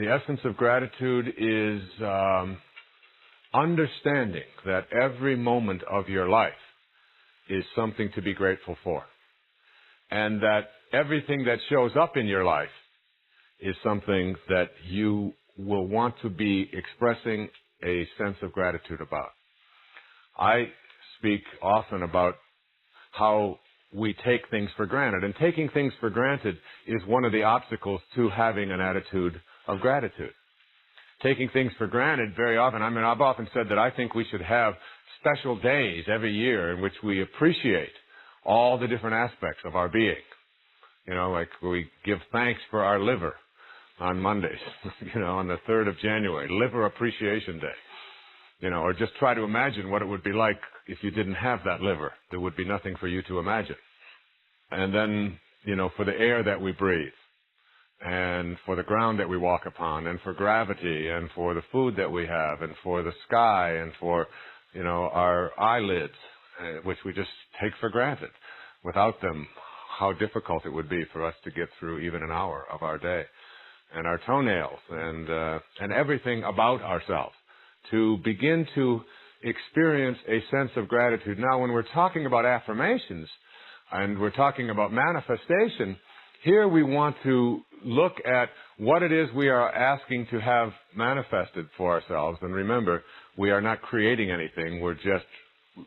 The essence of gratitude is understanding that every moment of your life is something to be grateful for. And that everything that shows up in your life is something that you will want to be expressing a sense of gratitude about. I speak often about how we take things for granted, and taking things for granted is one of the obstacles to having an attitude of gratitude. Taking things for granted very often, I've often said that I think we should have special days every year in which we appreciate all the different aspects of our being. You know, like we give thanks for our liver on Mondays, on the 3rd of January, Liver Appreciation Day. Or just try to imagine what it would be like if you didn't have that liver. There would be nothing for you to imagine. And then, for the air that we breathe, and for the ground that we walk upon, and for gravity, and for the food that we have, and for the sky, and for, our eyelids, which we just take for granted. Without them, how difficult it would be for us to get through even an hour of our day. And our toenails, and everything about ourselves. To begin to experience a sense of gratitude. Now, when we're talking about affirmations, and we're talking about manifestation, here we want to look at what it is we are asking to have manifested for ourselves. And remember, we are not creating anything, we're just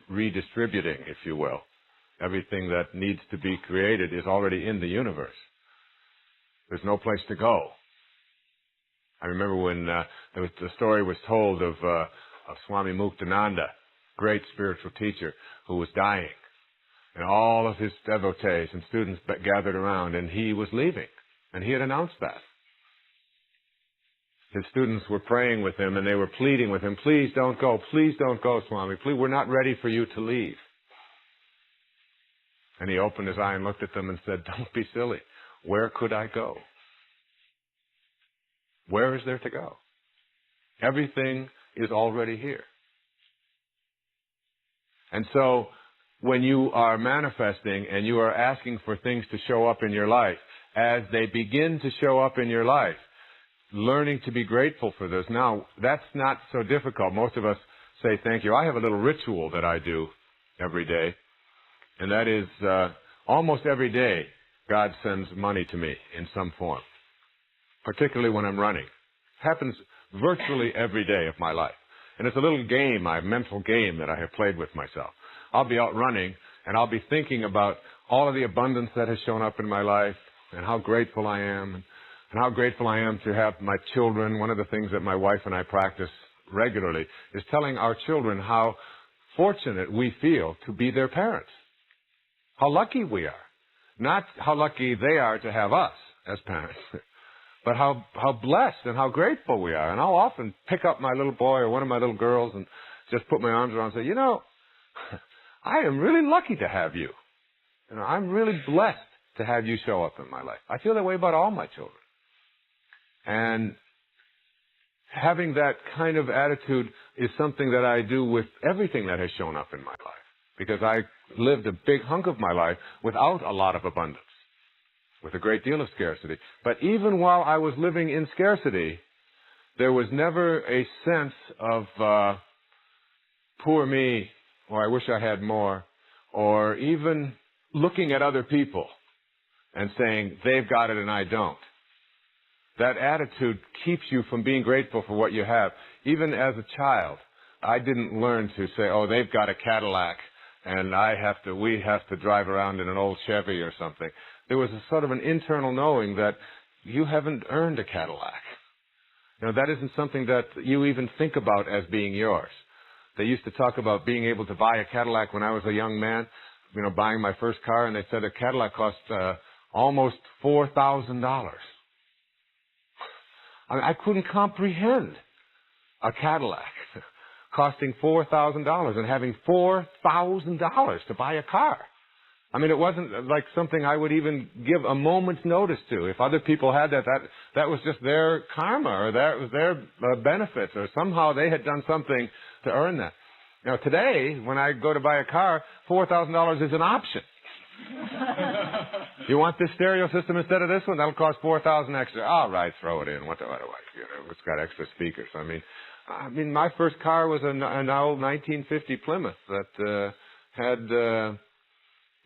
redistributing, if you will. Everything that needs to be created is already in the universe. There's no place to go. I remember when the story was told of Swami Muktananda, great spiritual teacher, who was dying. And all of his devotees and students gathered around, and he was leaving. And he had announced that. His students were praying with him, and they were pleading with him, please don't go, Swami. Please, we're not ready for you to leave. And he opened his eye and looked at them and said, don't be silly. Where could I go? Where is there to go? Everything is already here. And so, when you are manifesting and you are asking for things to show up in your life, as they begin to show up in your life, learning to be grateful for this. Now, that's not so difficult. Most of us say thank you. I have a little ritual that I do every day, and that is almost every day God sends money to me in some form, particularly when I'm running. It happens virtually every day of my life. And it's a little game, a mental game that I have played with myself. I'll be out running, and I'll be thinking about all of the abundance that has shown up in my life, and how grateful I am, and how grateful I am to have my children. One of the things that my wife and I practice regularly is telling our children how fortunate we feel to be their parents. How lucky we are. Not how lucky they are to have us as parents, but how blessed and how grateful we are. And I'll often pick up my little boy or one of my little girls and just put my arms around and say, I am really lucky to have you. I'm really blessed to have you show up in my life. I feel that way about all my children. And having that kind of attitude is something that I do with everything that has shown up in my life. Because I lived a big hunk of my life without a lot of abundance, with a great deal of scarcity. But even while I was living in scarcity, there was never a sense of poor me, or I wish I had more, or even looking at other people and saying, they've got it and I don't. That attitude keeps you from being grateful for what you have. Even as a child, I didn't learn to say, oh, they've got a Cadillac and we have to drive around in an old Chevy or something. There was a sort of an internal knowing that you haven't earned a Cadillac. That isn't something that you even think about as being yours. They used to talk about being able to buy a Cadillac when I was a young man, buying my first car, and they said a Cadillac cost almost $4,000. I couldn't comprehend a Cadillac costing $4,000 and having $4,000 to buy a car. It wasn't like something I would even give a moment's notice to. If other people had that was just their karma, or that was their benefits, or somehow they had done something to earn that. Now, today, when I go to buy a car, $4,000 is an option. You want this stereo system instead of this one? That'll cost $4,000 extra. All right, throw it in. What do I? You know, it's got extra speakers. I mean, my first car was an old 1950 Plymouth that had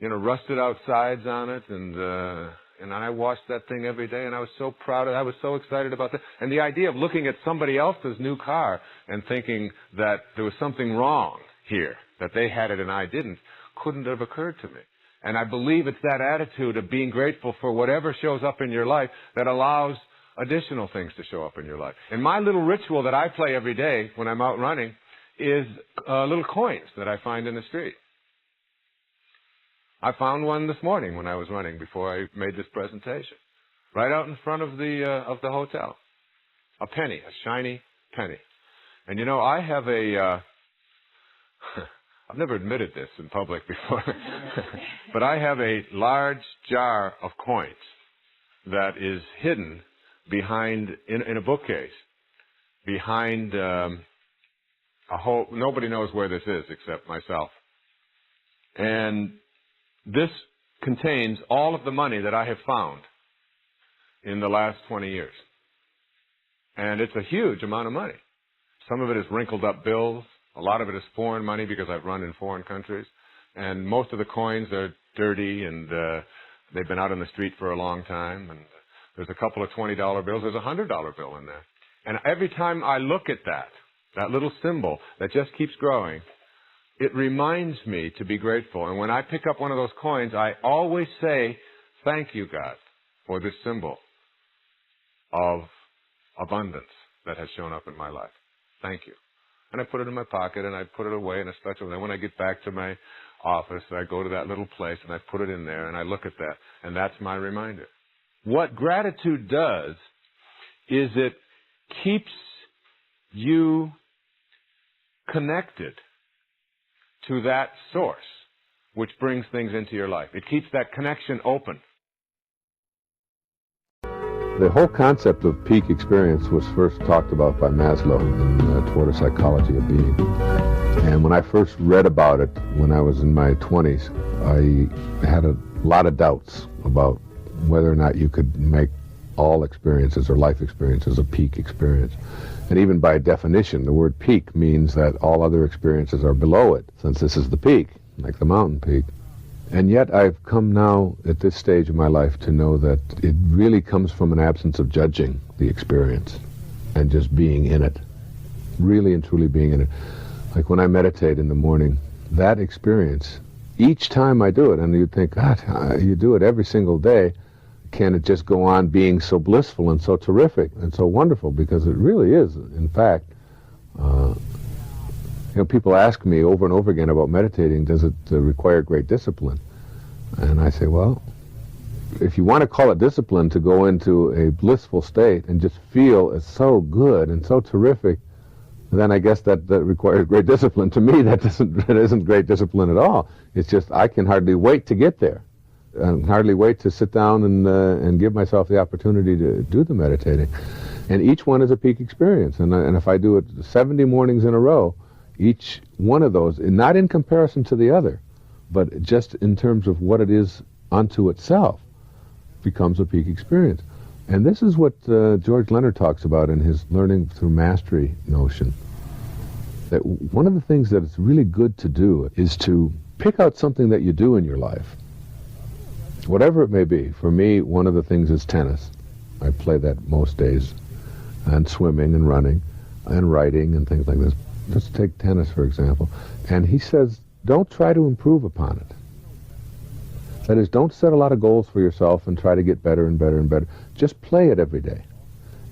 rusted out sides on it, and I watched that thing every day, and I was so proud of it. I was so excited about that. And the idea of looking at somebody else's new car and thinking that there was something wrong here, that they had it and I didn't, couldn't have occurred to me. And I believe it's that attitude of being grateful for whatever shows up in your life that allows additional things to show up in your life. And my little ritual that I play every day when I'm out running is little coins that I find in the street. I found one this morning when I was running before I made this presentation, right out in front of the hotel. A penny, a shiny penny. And you know, I have a I've never admitted this in public before, but I have a large jar of coins that is hidden behind, in a bookcase, behind a whole, nobody knows where this is except myself. And this contains all of the money that I have found in the last 20 years. And it's a huge amount of money. Some of it is wrinkled up bills. A lot of it is foreign money because I've run in foreign countries. And most of the coins are dirty and they've been out on the street for a long time. And there's a couple of $20 bills. There's a $100 bill in there. And every time I look at that little symbol that just keeps growing, it reminds me to be grateful. And when I pick up one of those coins, I always say, thank you, God, for this symbol of abundance that has shown up in my life. Thank you. And I put it in my pocket, and I put it away in a special way. When I get back to my office, I go to that little place, and I put it in there, and I look at that, and that's my reminder. What gratitude does is it keeps you connected to that source which brings things into your life. It keeps that connection open. The whole concept of peak experience was first talked about by Maslow in Toward a Psychology of Being. And when I first read about it when I was in my 20s, I had a lot of doubts about whether or not you could make all experiences or life experiences a peak experience. And even by definition, the word peak means that all other experiences are below it, since this is the peak, like the mountain peak. And yet I've come now at this stage of my life to know that it really comes from an absence of judging the experience and just being in it, really and truly being in it. Like when I meditate in the morning, that experience, each time I do it, and you'd think, God, you do it every single day, can it just go on being so blissful and so terrific and so wonderful? Because it really is, in fact. People ask me over and over again about meditating, does it require great discipline? And I say, well, if you want to call it discipline to go into a blissful state and just feel it's so good and so terrific, then I guess that requires great discipline. To me, that isn't great discipline at all. It's just I can hardly wait to get there. And hardly wait to sit down and give myself the opportunity to do the meditating. And each one is a peak experience. And if I do it 70 mornings in a row, each one of those, not in comparison to the other, but just in terms of what it is unto itself, becomes a peak experience. And this is what George Leonard talks about in his learning through mastery notion. That one of the things that it's really good to do is to pick out something that you do in your life, whatever it may be. For me, one of the things is tennis. I play that most days, and swimming and running and writing and things like this. Let's take tennis, for example. And he says, don't try to improve upon it. That is, don't set a lot of goals for yourself and try to get better and better and better. Just play it every day.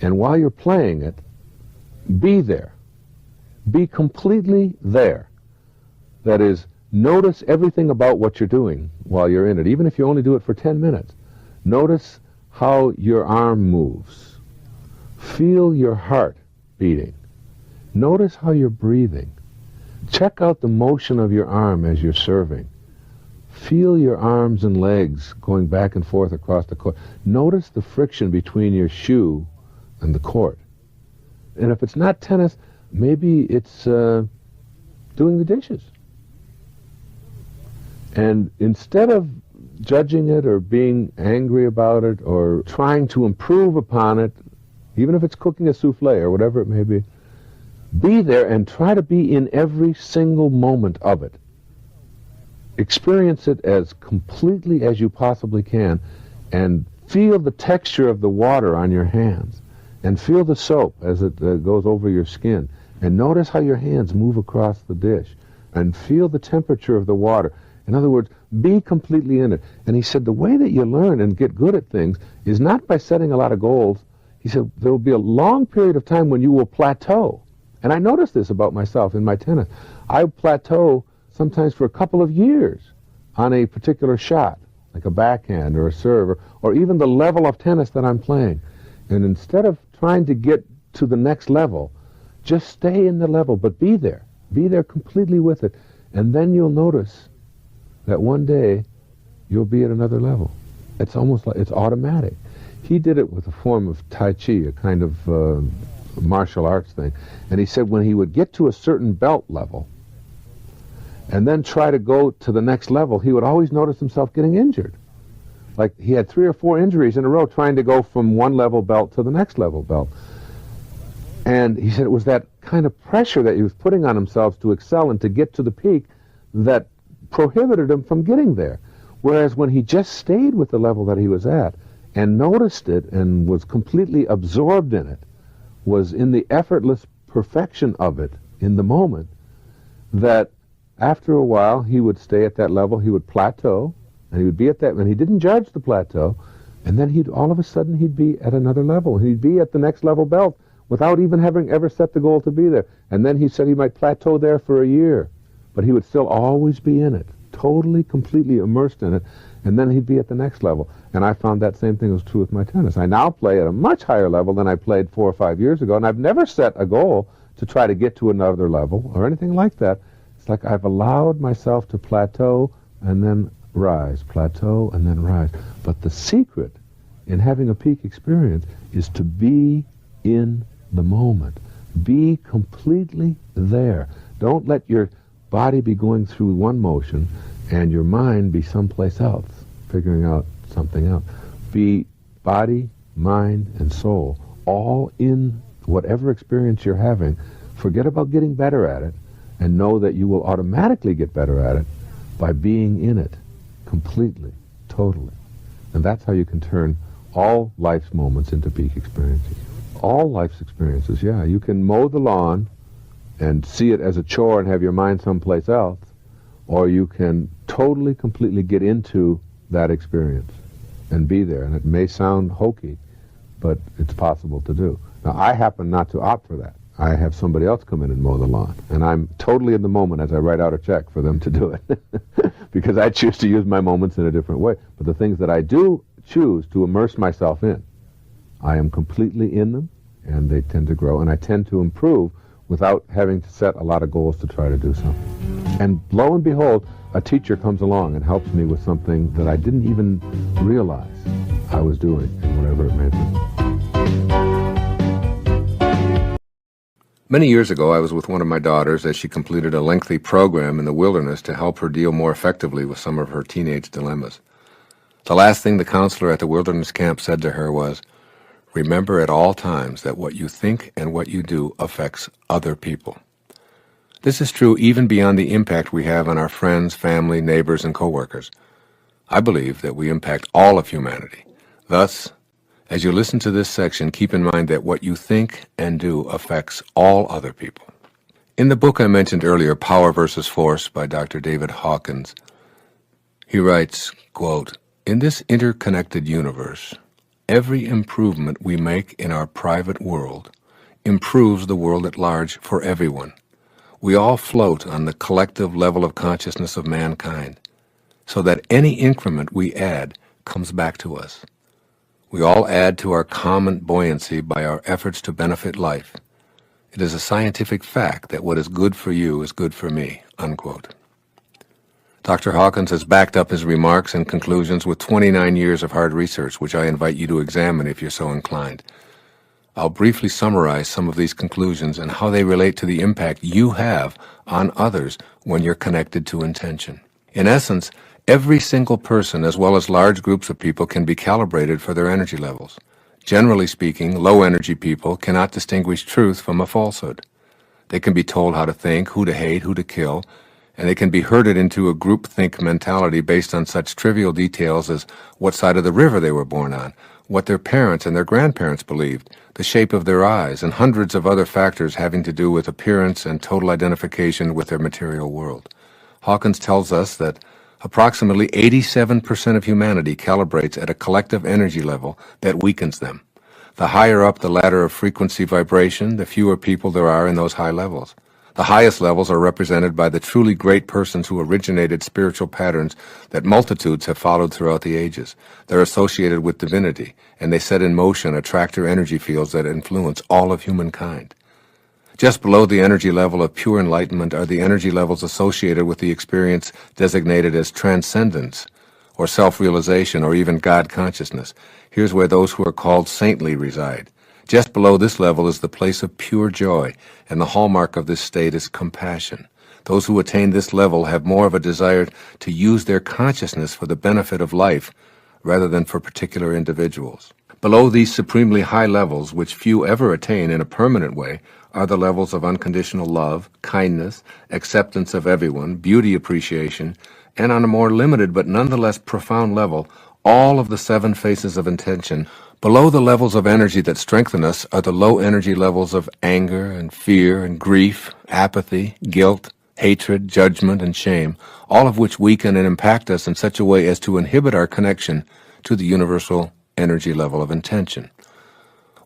And while you're playing it, be there. Be completely there. That is, notice everything about what you're doing while you're in it, even if you only do it for 10 minutes. Notice how your arm moves. Feel your heart beating. Notice how you're breathing. Check out the motion of your arm as you're serving. Feel your arms and legs going back and forth across the court. Notice the friction between your shoe and the court. And if it's not tennis, maybe it's doing the dishes. And instead of judging it or being angry about it or trying to improve upon it, even if it's cooking a souffle or whatever it may be there and try to be in every single moment of it. Experience it as completely as you possibly can and feel the texture of the water on your hands and feel the soap as it goes over your skin and notice how your hands move across the dish and feel the temperature of the water. In other words, be completely in it. And he said the way that you learn and get good at things is not by setting a lot of goals. He said there will be a long period of time when you will plateau. And I noticed this about myself in my tennis. I plateau sometimes for a couple of years on a particular shot, like a backhand or a serve, or even the level of tennis that I'm playing. And instead of trying to get to the next level, just stay in the level, but be there. Be there completely with it. And then you'll notice that one day you'll be at another level. It's almost like it's automatic. He did it with a form of Tai Chi, a kind of martial arts thing. And he said when he would get to a certain belt level and then try to go to the next level, he would always notice himself getting injured. Like he had 3 or 4 injuries in a row trying to go from one level belt to the next level belt. And he said it was that kind of pressure that he was putting on himself to excel and to get to the peak that prohibited him from getting there. Whereas when he just stayed with the level that he was at and noticed it and was completely absorbed in it, was in the effortless perfection of it in the moment, that after a while he would stay at that level, he would plateau, and he would be at that, and he didn't judge the plateau, and then all of a sudden he'd be at another level. He'd be at the next level belt without even having ever set the goal to be there. And then he said he might plateau there for a year, but he would still always be in it, totally, completely immersed in it, and then he'd be at the next level. And I found that same thing was true with my tennis. I now play at a much higher level than I played 4 or 5 years ago, and I've never set a goal to try to get to another level or anything like that. It's like I've allowed myself to plateau and then rise, plateau and then rise. But the secret in having a peak experience is to be in the moment. Be completely there. Don't let your body be going through one motion and your mind be someplace else, figuring out something else. Be body, mind, and soul all in whatever experience you're having. Forget about getting better at it and know that you will automatically get better at it by being in it completely, totally. And that's how you can turn all life's moments into peak experiences. All life's experiences, yeah. You can mow the lawn and see it as a chore and have your mind someplace else, or you can totally, completely get into that experience and be there. And it may sound hokey, but it's possible to do. Now, I happen not to opt for that. I have somebody else come in and mow the lawn, and I'm totally in the moment as I write out a check for them to do it, because I choose to use my moments in a different way. But the things that I do choose to immerse myself in, I am completely in them, and they tend to grow, and I tend to improve without having to set a lot of goals to try to do so. And lo and behold, a teacher comes along and helps me with something that I didn't even realize I was doing, in whatever it may be. Many years ago, I was with one of my daughters as she completed a lengthy program in the wilderness to help her deal more effectively with some of her teenage dilemmas. The last thing the counselor at the wilderness camp said to her was, "Remember at all times that what you think and what you do affects other people." This is true even beyond the impact we have on our friends, family, neighbors, and coworkers. I believe that we impact all of humanity. Thus, as you listen to this section, keep in mind that what you think and do affects all other people. In the book I mentioned earlier, Power versus Force by Dr. David Hawkins, he writes, quote, "In this interconnected universe, every improvement we make in our private world improves the world at large for everyone. We all float on the collective level of consciousness of mankind, so that any increment we add comes back to us. We all add to our common buoyancy by our efforts to benefit life. It is a scientific fact that what is good for you is good for me," unquote. Dr. Hawkins has backed up his remarks and conclusions with 29 years of hard research, which I invite you to examine if you're so inclined. I'll briefly summarize some of these conclusions and how they relate to the impact you have on others when you're connected to intention. In essence, Every single person, as well as large groups of people, can be calibrated for their energy levels. Generally speaking, low-energy people cannot distinguish truth from a falsehood. They can be told how to think, who to hate, who to kill, and they can be herded into a groupthink mentality based on such trivial details as what side of the river they were born on, what their parents and their grandparents believed, the shape of their eyes, and hundreds of other factors having to do with appearance and total identification with their material world. Hawkins tells us that approximately 87% of humanity calibrates at a collective energy level that weakens them. The higher up the ladder of frequency vibration, the fewer people there are in those high levels. The highest levels are represented by the truly great persons who originated spiritual patterns that multitudes have followed throughout the ages. They're associated with divinity, and they set in motion attractor energy fields that influence all of humankind. Just below the energy level of pure enlightenment are the energy levels associated with the experience designated as transcendence, or self-realization, or even God consciousness. Here's where those who are called saintly reside. Just below this level is the place of pure joy, and the hallmark of this state is compassion. Those who attain this level have more of a desire to use their consciousness for the benefit of life, rather than for particular individuals. Below these supremely high levels, which few ever attain in a permanent way, are the levels of unconditional love, kindness, acceptance of everyone, beauty appreciation, and on a more limited but nonetheless profound level, all of the 7 faces of intention. Below the levels of energy that strengthen us are the low energy levels of anger and fear and grief, apathy, guilt, hatred, judgment, and shame, all of which weaken and impact us in such a way as to inhibit our connection to the universal energy level of intention.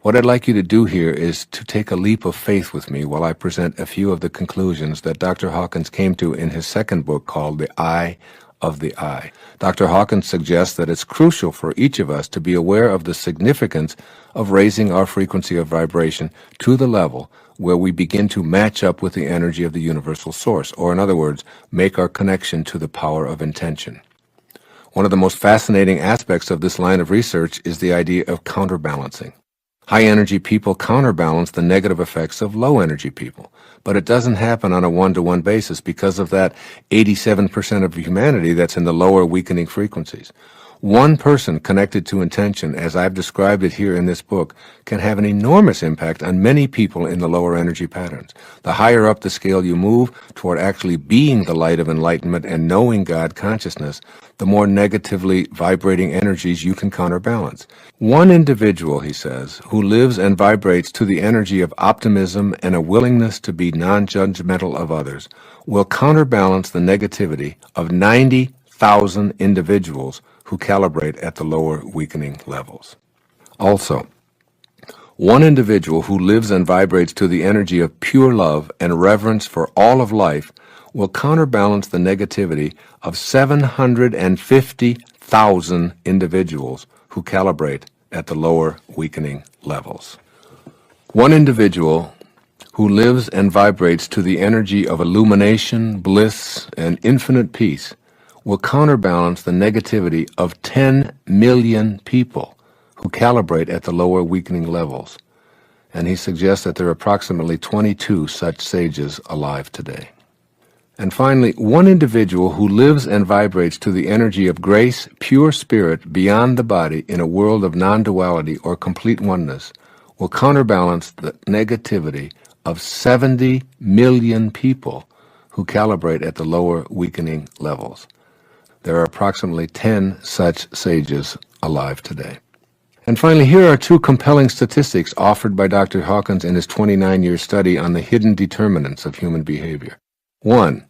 What I'd like you to do here is to take a leap of faith with me while I present a few of the conclusions that Dr. Hawkins came to in his second book called The Eye of the Eye. Dr. Hawkins suggests that it's crucial for each of us to be aware of the significance of raising our frequency of vibration to the level where we begin to match up with the energy of the universal source, or in other words, make our connection to the power of intention. One of the most fascinating aspects of this line of research is the idea of counterbalancing. High-energy people counterbalance the negative effects of low-energy people, but it doesn't happen on a one-to-one basis because of that 87% of humanity that's in the lower weakening frequencies. One person connected to intention, as I've described it here in this book, can have an enormous impact on many people in the lower energy patterns. The higher up the scale you move toward actually being the light of enlightenment and knowing God consciousness, the more negatively vibrating energies you can counterbalance. One individual, he says, who lives and vibrates to the energy of optimism and a willingness to be non-judgmental of others will counterbalance the negativity of 90,000 individuals who calibrate at the lower weakening levels. Also, one individual who lives and vibrates to the energy of pure love and reverence for all of life will counterbalance the negativity of 750,000 individuals who calibrate at the lower weakening levels. One individual who lives and vibrates to the energy of illumination, bliss, and infinite peace will counterbalance the negativity of 10 million people who calibrate at the lower weakening levels. And he suggests that there are approximately 22 such sages alive today. And finally, one individual who lives and vibrates to the energy of grace, pure spirit beyond the body in a world of non-duality or complete oneness will counterbalance the negativity of 70 million people who calibrate at the lower weakening levels. There are approximately 10 such sages alive today. And finally, here are 2 compelling statistics offered by Dr. Hawkins in his 29-year study on the hidden determinants of human behavior. 1,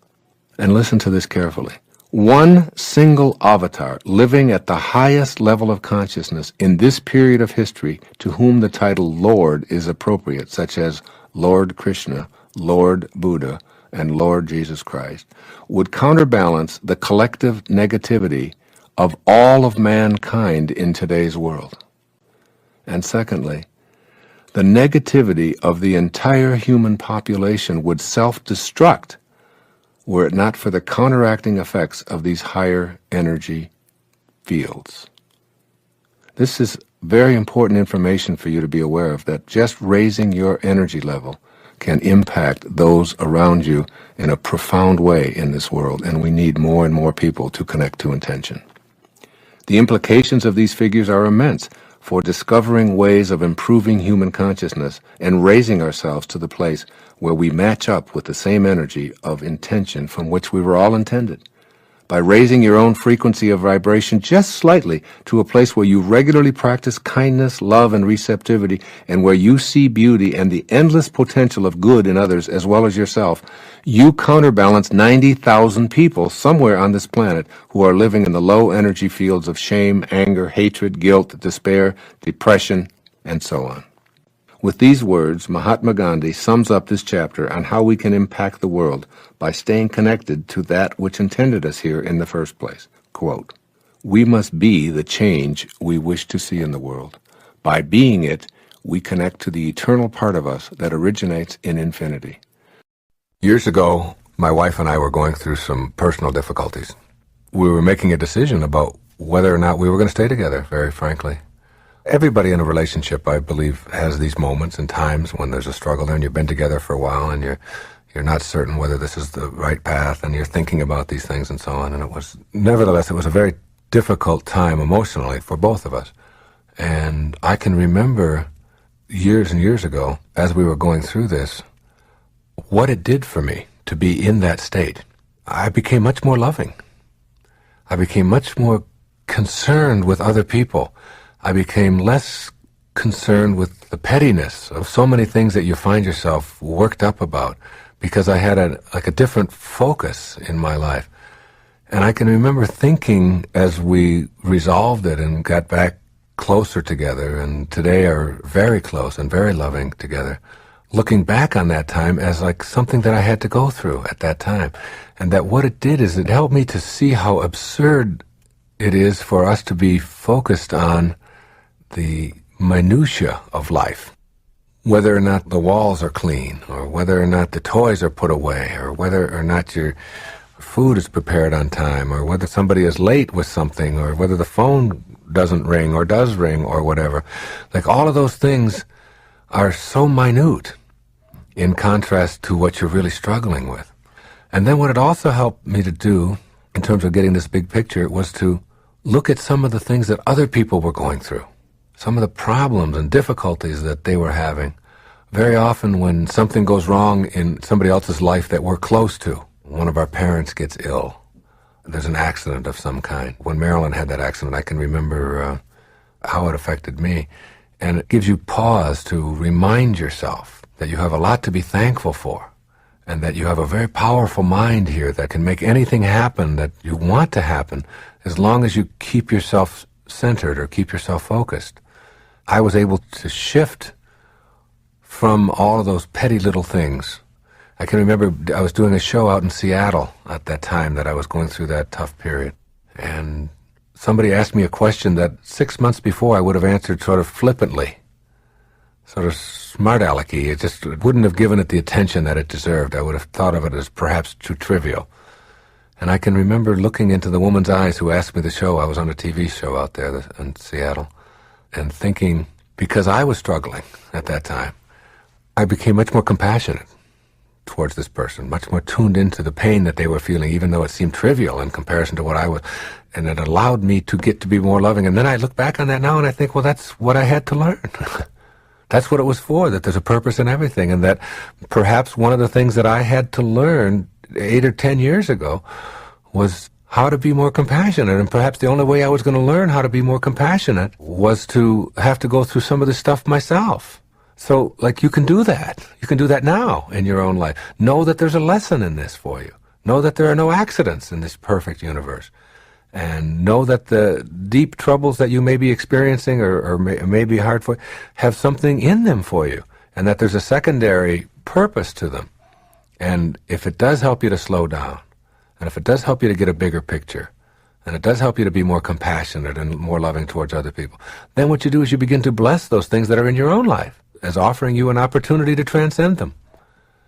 and listen to this carefully, one single avatar living at the highest level of consciousness in this period of history to whom the title Lord is appropriate, such as Lord Krishna, Lord Buddha, and Lord Jesus Christ, would counterbalance the collective negativity of all of mankind in today's world. And secondly, the negativity of the entire human population would self-destruct were it not for the counteracting effects of these higher energy fields. This is very important information for you to be aware of, that just raising your energy level can impact those around you in a profound way in this world, and we need more and more people to connect to intention. The implications of these figures are immense for discovering ways of improving human consciousness and raising ourselves to the place where we match up with the same energy of intention from which we were all intended. By raising your own frequency of vibration just slightly to a place where you regularly practice kindness, love, and receptivity, and where you see beauty and the endless potential of good in others as well as yourself, you counterbalance 90,000 people somewhere on this planet who are living in the low energy fields of shame, anger, hatred, guilt, despair, depression, and so on. With these words, Mahatma Gandhi sums up this chapter on how we can impact the world by staying connected to that which intended us here in the first place. Quote, "We must be the change we wish to see in the world. By being it, we connect to the eternal part of us that originates in infinity." Years ago, my wife and I were going through some personal difficulties. We were making a decision about whether or not we were going to stay together, very frankly. Everybody in a relationship, I believe, has these moments and times when there's a struggle there and you've been together for a while and you're not certain whether this is the right path and you're thinking about these things and so on. And nevertheless, it was a very difficult time emotionally for both of us. And I can remember years and years ago, as we were going through this, what it did for me to be in that state. I became much more loving. I became much more concerned with other people. I became less concerned with the pettiness of so many things that you find yourself worked up about, because I had a different focus in my life. And I can remember thinking as we resolved it and got back closer together, and today are very close and very loving together, looking back on that time as like something that I had to go through at that time. And that what it did is it helped me to see how absurd it is for us to be focused on the minutia of life, whether or not the walls are clean, or whether or not the toys are put away, or whether or not your food is prepared on time, or whether somebody is late with something, or whether the phone doesn't ring or does ring or whatever. Like all of those things are so minute in contrast to what you're really struggling with. And then what it also helped me to do in terms of getting this big picture was to look at some of the things that other people were going through. Some of the problems and difficulties that they were having. Very often when something goes wrong in somebody else's life that we're close to, one of our parents gets ill, there's an accident of some kind. When Marilyn had that accident, I can remember how it affected me. And it gives you pause to remind yourself that you have a lot to be thankful for, and that you have a very powerful mind here that can make anything happen that you want to happen, as long as you keep yourself centered or keep yourself focused. I was able to shift from all of those petty little things. I can remember I was doing a show out in Seattle at that time that I was going through that tough period. And somebody asked me a question that 6 months before I would have answered sort of flippantly, sort of smart-alecky. It just wouldn't have given it the attention that it deserved. I would have thought of it as perhaps too trivial. And I can remember looking into the woman's eyes who asked me the show. I was on a TV show out there in Seattle, and thinking, because I was struggling at that time, I became much more compassionate towards this person, much more tuned into the pain that they were feeling, even though it seemed trivial in comparison to what I was. And it allowed me to get to be more loving. And then I look back on that now and I think, well, that's what I had to learn. That's what it was for, that there's a purpose in everything. And that perhaps one of the things that I had to learn 8 or 10 years ago was how to be more compassionate. And perhaps the only way I was going to learn how to be more compassionate was to have to go through some of this stuff myself. So, like, you can do that. You can do that now in your own life. Know that there's a lesson in this for you. Know that there are no accidents in this perfect universe. And know that the deep troubles that you may be experiencing or may be hard for you have something in them for you. And that there's a secondary purpose to them. And if it does help you to slow down, and if it does help you to get a bigger picture, and it does help you to be more compassionate and more loving towards other people, then what you do is you begin to bless those things that are in your own life as offering you an opportunity to transcend them.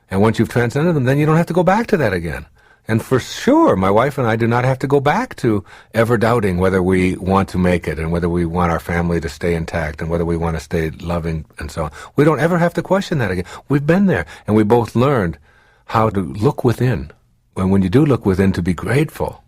And once you've transcended them, then you don't have to go back to that again. And for sure, my wife and I do not have to go back to ever doubting whether we want to make it and whether we want our family to stay intact and whether we want to stay loving and so on. We don't ever have to question that again. We've been there, and we both learned how to look within. And when you do look within, to be grateful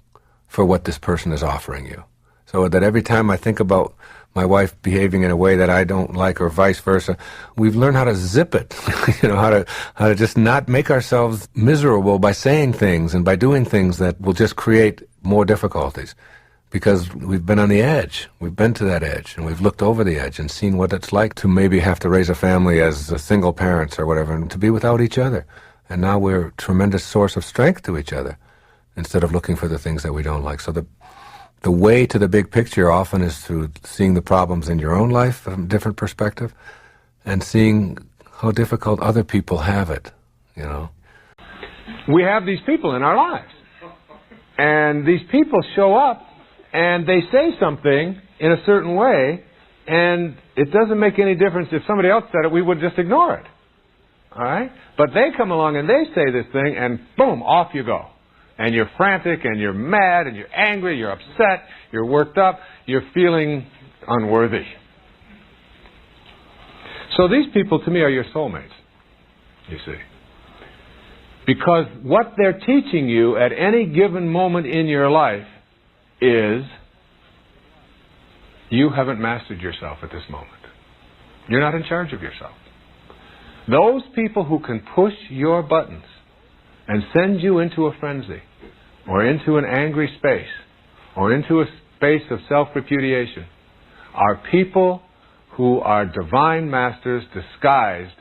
for what this person is offering you. So that every time I think about my wife behaving in a way that I don't like or vice versa, we've learned how to zip it, how to just not make ourselves miserable by saying things and by doing things that will just create more difficulties. Because we've been on the edge. We've been to that edge, and we've looked over the edge and seen what it's like to maybe have to raise a family as a single parents or whatever, and to be without each other. And now we're a tremendous source of strength to each other instead of looking for the things that we don't like. So the way to the big picture often is through seeing the problems in your own life from a different perspective and seeing how difficult other people have it, We have these people in our lives. And these people show up and they say something in a certain way, and it doesn't make any difference if somebody else said it, we would just ignore it. All right? But they come along and they say this thing, and boom, off you go. And you're frantic, and you're mad, and you're angry, you're upset, you're worked up, you're feeling unworthy. So these people, to me, are your soulmates, you see. Because what they're teaching you at any given moment in your life is you haven't mastered yourself at this moment. You're not in charge of yourself. Those people who can push your buttons and send you into a frenzy, or into an angry space, or into a space of self-repudiation, are people who are divine masters disguised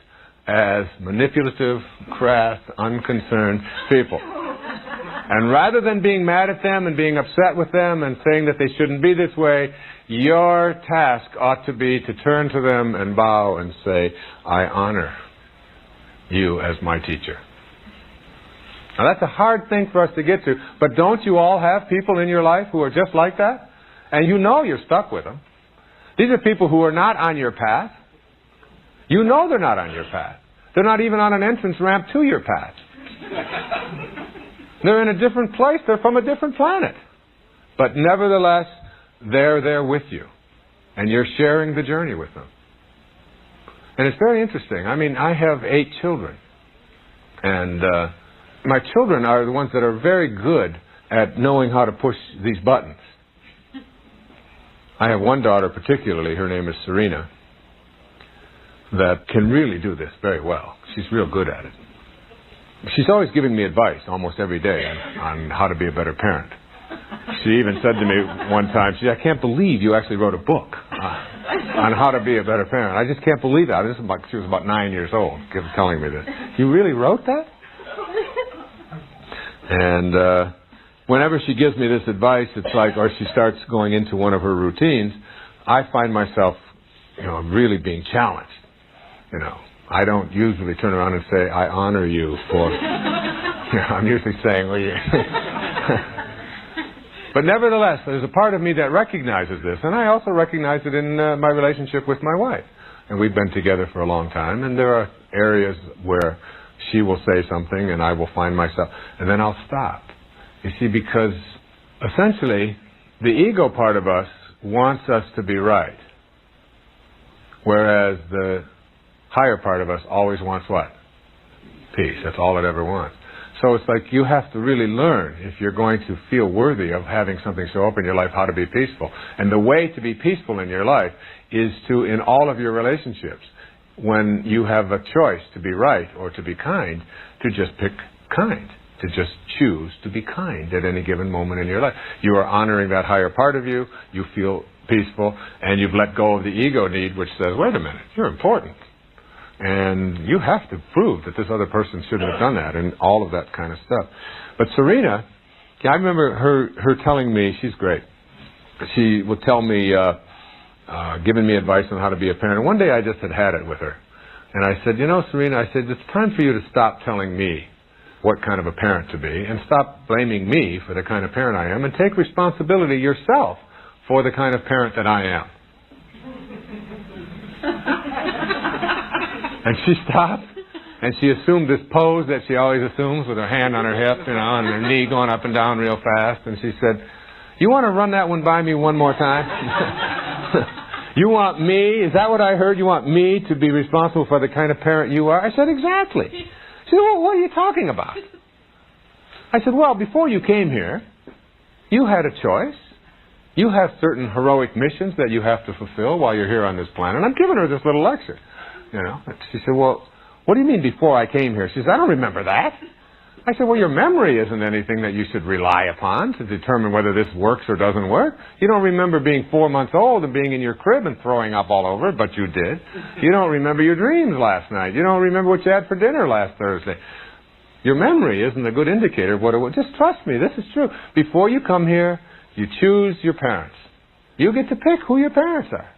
as manipulative, crass, unconcerned people. And rather than being mad at them and being upset with them and saying that they shouldn't be this way, your task ought to be to turn to them and bow and say, I honor you as my teacher. Now that's a hard thing for us to get to, but don't you all have people in your life who are just like that? And you know you're stuck with them. These are people who are not on your path. You know they're not on your path. They're not even on an entrance ramp to your path. They're in a different place. They're from a different planet. But nevertheless, they're there with you. And you're sharing the journey with them. And it's very interesting. I mean, I have 8 children. And my children are the ones that are very good at knowing how to push these buttons. I have one daughter particularly, her name is Serena, that can really do this very well. She's real good at it. She's always giving me advice almost every day on how to be a better parent. She even said to me one time, she said, I can't believe you actually wrote a book on how to be a better parent. I just can't believe that. She was about 9 years old, telling me this. You really wrote that? And whenever she gives me this advice, it's like, or she starts going into one of her routines, I find myself, really being challenged. I don't usually turn around and say, I honor you for, I'm usually saying, well, But nevertheless, there's a part of me that recognizes this, and I also recognize it in my relationship with my wife. And we've been together for a long time, and there are areas where she will say something, and I will find myself, and then I'll stop. You see, because essentially, the ego part of us wants us to be right, whereas the higher part of us always wants what? Peace. That's all it ever wants. So it's like you have to really learn, if you're going to feel worthy of having something show up in your life, how to be peaceful. And the way to be peaceful in your life is to, in all of your relationships, when you have a choice to be right or to be kind, to just pick kind, to just choose to be kind at any given moment in your life. You are honoring that higher part of you, you feel peaceful, and you've let go of the ego need, which says, wait a minute, you're important. And you have to prove that this other person shouldn't have done that, and all of that kind of stuff. But Serena, I remember her telling me, she's great. She would tell me, giving me advice on how to be a parent. And one day I just had it with her. And I said, Serena, I said, it's time for you to stop telling me what kind of a parent to be, and stop blaming me for the kind of parent I am, and take responsibility yourself for the kind of parent that I am. And she stopped, And she assumed this pose that she always assumes with her hand on her hip, and her knee going up and down real fast. And she said, "You want to run that one by me one more time?" "You want me? Is that what I heard? You want me to be responsible for the kind of parent you are?" I said, "Exactly." She said, "Well, what are you talking about?" I said, "Well, before you came here, you had a choice. You have certain heroic missions that you have to fulfill while you're here on this planet." And I'm giving her this little lecture, She said, "Well, what do you mean before I came here?" She said, "I don't remember that." I said, "Well, your memory isn't anything that you should rely upon to determine whether this works or doesn't work. You don't remember being 4 months old and being in your crib and throwing up all over it, but you did. You don't remember your dreams last night. You don't remember what you had for dinner last Thursday. Your memory isn't a good indicator of what it was. Just trust me, this is true. Before you come here, you choose your parents. You get to pick who your parents are.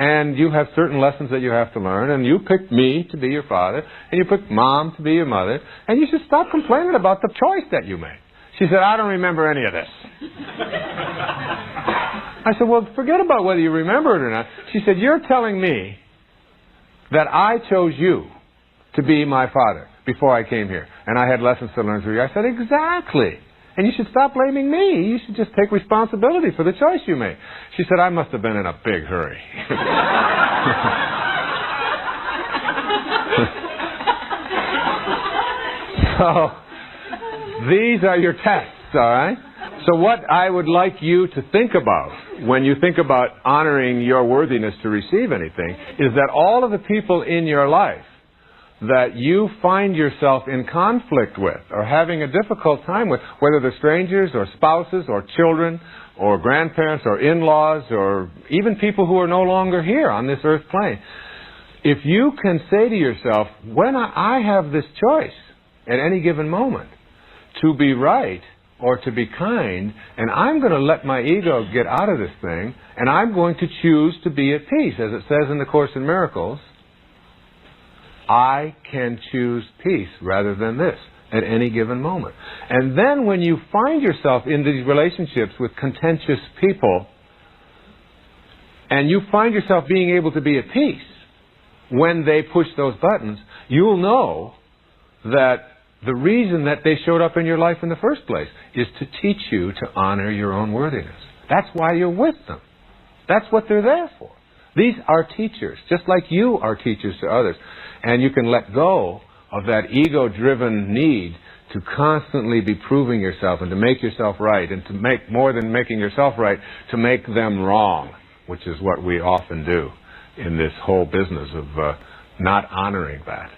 And you have certain lessons that you have to learn, and you picked me to be your father, and you picked Mom to be your mother, and you should stop complaining about the choice that you made." She said, "I don't remember any of this." I said, "Well, forget about whether you remember it or not." She said, "You're telling me that I chose you to be my father before I came here, and I had lessons to learn through you." I said, "Exactly. And you should stop blaming me. You should just take responsibility for the choice you made." She said, "I must have been in a big hurry." So, these are your tests, all right? So what I would like you to think about when you think about honoring your worthiness to receive anything is that all of the people in your life that you find yourself in conflict with or having a difficult time with, whether they're strangers or spouses or children or grandparents or in-laws or even people who are no longer here on this earth plane, if you can say to yourself, when I have this choice at any given moment to be right or to be kind, and I'm going to let my ego get out of this thing, and I'm going to choose to be at peace, as it says in the Course in Miracles, I can choose peace rather than this at any given moment. And then when you find yourself in these relationships with contentious people, and you find yourself being able to be at peace when they push those buttons, you'll know that the reason that they showed up in your life in the first place is to teach you to honor your own worthiness. That's why you're with them. That's what they're there for. These are teachers, just like you are teachers to others. And you can let go of that ego-driven need to constantly be proving yourself and to make yourself right, and to make more than making yourself right, to make them wrong, which is what we often do in this whole business of not honoring that.